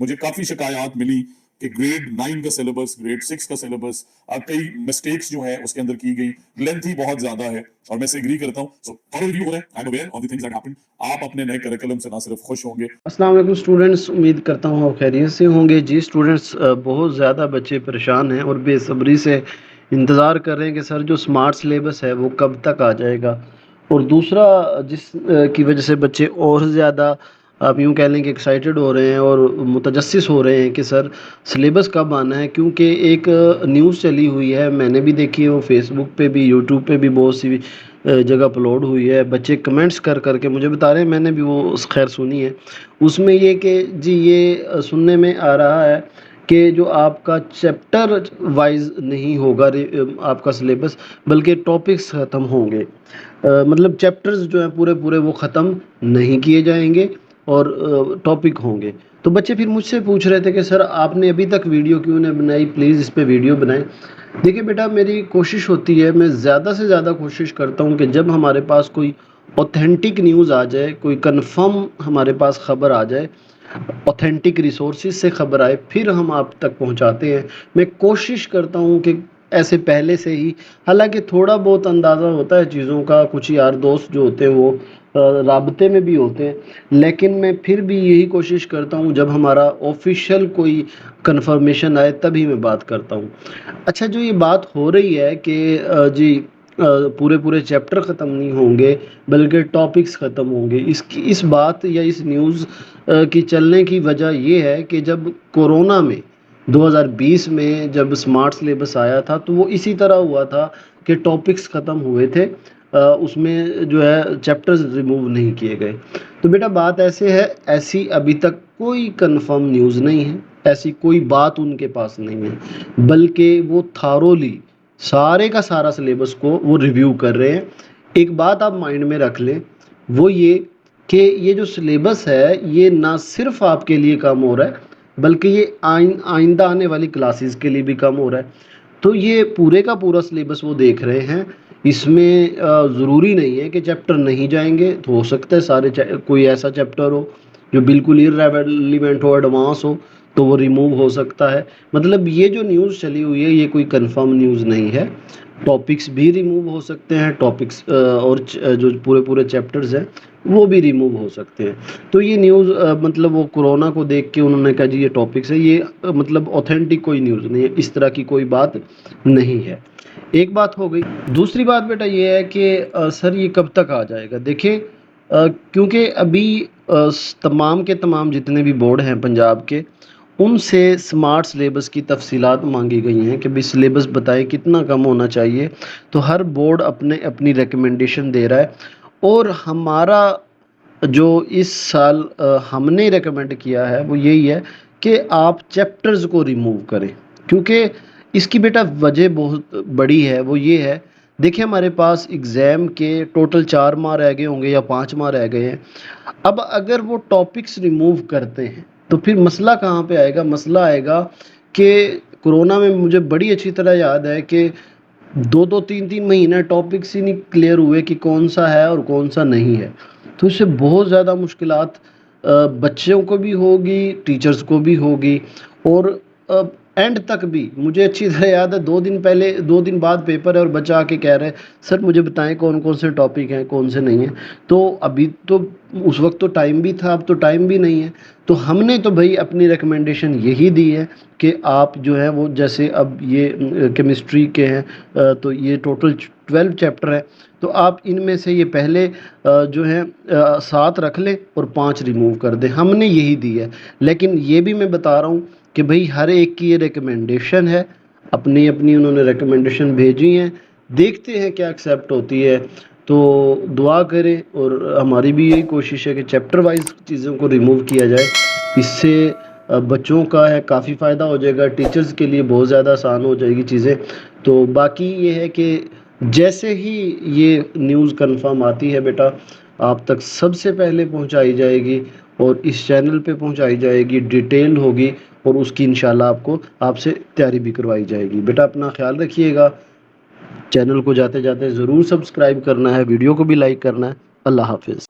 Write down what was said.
مجھے کافی شکایات ملی کہ گریڈ 9 کا سلیبس، گریڈ 6 کا سلیبس، کئی مسٹیکس جو ہیں اس کے اندر کی گئی، لینتھی بہت زیادہ ہے، اور میں سے اگری کرتا ہوں. سو تھوڑا ریویو ہو رہا ہے، I am aware of the things that happen. آپ اپنے نئے کریکولم سے نہ صرف خوش ہوں گے. السلام علیکم اسٹوڈنٹس، امید کرتا ہوں آپ خیریت سے ہوں گے. جی اسٹوڈنٹس، بہت زیادہ بچے پریشان ہیں اور بے صبری سے انتظار کر رہے ہیں کہ سر جو سمارٹ سلیبس ہے وہ کب تک آ جائے گا. اور دوسرا جس کی وجہ سے بچے اور زیادہ آپ یوں کہہ لیں کہ ایکسائٹڈ ہو رہے ہیں اور متجسس ہو رہے ہیں کہ سر سلیبس کب آنا ہے، کیونکہ ایک نیوز چلی ہوئی ہے، میں نے بھی دیکھی ہے، وہ فیس بک پہ بھی یوٹیوب پہ بھی بہت سی جگہ اپلوڈ ہوئی ہے. بچے کمنٹس کر کر کے مجھے بتا رہے ہیں، میں نے بھی وہ خیر سنی ہے. اس میں یہ کہ جی یہ سننے میں آ رہا ہے کہ جو آپ کا چیپٹر وائز نہیں ہوگا آپ کا سلیبس، بلکہ ٹاپکس ختم ہوں گے. مطلب چیپٹرز جو ہیں پورے پورے وہ ختم نہیں کیے جائیں گے اور ٹاپک ہوں گے. تو بچے پھر مجھ سے پوچھ رہے تھے کہ سر آپ نے ابھی تک ویڈیو کیوں نہیں بنائی، پلیز اس پہ ویڈیو بنائیں. دیکھیں بیٹا، میری کوشش ہوتی ہے، میں زیادہ سے زیادہ کوشش کرتا ہوں کہ جب ہمارے پاس کوئی اوتھینٹک نیوز آ جائے، کوئی کنفرم ہمارے پاس خبر آ جائے، اوتھینٹک ریسورسز سے خبر آئے، پھر ہم آپ تک پہنچاتے ہیں. میں کوشش کرتا ہوں کہ ایسے پہلے سے ہی، حالانکہ تھوڑا بہت اندازہ ہوتا ہے چیزوں کا، کچھ یار دوست جو ہوتے ہیں وہ رابطے میں بھی ہوتے ہیں، لیکن میں پھر بھی یہی کوشش کرتا ہوں جب ہمارا آفیشیل کوئی کنفرمیشن آئے تبھی میں بات کرتا ہوں. اچھا، جو یہ بات ہو رہی ہے کہ جی پورے پورے چیپٹر ختم نہیں ہوں گے بلکہ ٹاپکس ختم ہوں گے، اس بات یا اس نیوز کی چلنے کی وجہ یہ ہے کہ جب کورونا میں 2020 میں جب سمارٹ سلیبس آیا تھا تو وہ اسی طرح ہوا تھا کہ ٹاپکس ختم ہوئے تھے، اس میں جو ہے چیپٹرز ریموو نہیں کیے گئے. تو بیٹا بات ایسے ہے، ایسی ابھی تک کوئی کنفرم نیوز نہیں ہے، ایسی کوئی بات ان کے پاس نہیں ہے، بلکہ وہ تھارولی سارے کا سارا سلیبس کو وہ ریویو کر رہے ہیں. ایک بات آپ مائنڈ میں رکھ لیں، وہ یہ کہ یہ جو سلیبس ہے یہ نہ صرف آپ کے لیے کام ہو رہا ہے بلکہ یہ آئندہ آنے والی کلاسز کے لیے بھی کام ہو رہا ہے. تو یہ پورے کا پورا سلیبس وہ دیکھ رہے ہیں. اس میں ضروری نہیں ہے کہ چیپٹر نہیں جائیں گے، تو ہو سکتا ہے سارے کوئی ایسا چیپٹر ہو جو بالکل irrelevant ہو، ایڈوانس ہو، تو وہ ریموو ہو سکتا ہے. مطلب یہ جو نیوز چلی ہوئی ہے یہ کوئی کنفرم نیوز نہیں ہے. ٹاپکس بھی ریموو ہو سکتے ہیں، ٹاپکس اور جو پورے پورے چیپٹرز ہیں وہ بھی ریموو ہو سکتے ہیں. تو یہ نیوز مطلب وہ کورونا کو دیکھ کے انہوں نے کہا جی یہ ٹاپکس ہے، یہ مطلب اوتھینٹک کوئی نیوز نہیں ہے، اس طرح کی کوئی بات نہیں ہے. ایک بات ہو گئی. دوسری بات بیٹا یہ ہے کہ سر یہ کب تک آ جائے گا. دیکھیں کیونکہ ابھی تمام کے تمام جتنے بھی بورڈ ہیں پنجاب کے، ان سے سمارٹ سلیبس کی تفصیلات مانگی گئی ہیں کہ بھی سلیبس بتائیں کتنا کم ہونا چاہیے. تو ہر بورڈ اپنی ریکمنڈیشن دے رہا ہے، اور ہمارا جو اس سال ہم نے ریکمینڈ کیا ہے وہ یہی ہے کہ آپ چیپٹرز کو ریموو کریں. کیونکہ اس کی بیٹا وجہ بہت بڑی ہے، وہ یہ ہے، دیکھیں ہمارے پاس ایگزام کے ٹوٹل 4 ماہ رہ گئے ہوں گے یا 5 ماہ رہ گئے ہیں. اب اگر وہ ٹاپکس ریموو کرتے ہیں تو پھر مسئلہ کہاں پہ آئے گا؟ مسئلہ آئے گا کہ کورونا میں مجھے بڑی اچھی طرح یاد ہے کہ 2-3 مہینے ٹاپکس ہی نہیں کلیئر ہوئے کہ کون سا ہے اور کون سا نہیں ہے. تو اس سے بہت زیادہ مشکلات بچوں کو بھی ہوگی، ٹیچرز کو بھی ہوگی، اور اینڈ تک بھی مجھے اچھی طرح یاد ہے 2 دن بعد پیپر ہے اور بچہ آ کے کہہ رہے ہیں سر مجھے بتائیں کون کون سے ٹاپک ہیں کون سے نہیں ہیں. تو ابھی تو اس وقت تو ٹائم بھی تھا، اب تو ٹائم بھی نہیں ہے. تو ہم نے تو بھائی اپنی ریکمنڈیشن یہی دی ہے کہ آپ جو ہے وہ جیسے اب یہ کیمسٹری کے ہیں تو یہ ٹوٹل 12 چیپٹر ہے، تو آپ ان میں سے یہ پہلے جو ہیں 7 رکھ لیں اور 5 ریموو کر دیں. ہم نے یہی دی ہے. لیکن یہ بھی میں بتا رہا ہوں کہ بھئی ہر ایک کی یہ ریکمنڈیشن ہے، اپنی انہوں نے ریکمنڈیشن بھیجی ہیں، دیکھتے ہیں کیا ایکسیپٹ ہوتی ہے. تو دعا کریں، اور ہماری بھی یہی کوشش ہے کہ چیپٹر وائز چیزوں کو ریموو کیا جائے. اس سے بچوں کا ہے کافی فائدہ ہو جائے گا، ٹیچرز کے لیے بہت زیادہ آسان ہو جائے گی چیزیں. تو باقی یہ ہے کہ جیسے ہی یہ نیوز کنفرم آتی ہے بیٹا آپ تک سب سے پہلے پہنچائی جائے گی، اور اس چینل پہ پہنچائی جائے گی، ڈیٹیل ہوگی، اور اس کی انشاءاللہ آپ سے تیاری بھی کروائی جائے گی. بیٹا اپنا خیال رکھیے گا، چینل کو جاتے جاتے ضرور سبسکرائب کرنا ہے، ویڈیو کو بھی لائک کرنا ہے. اللہ حافظ.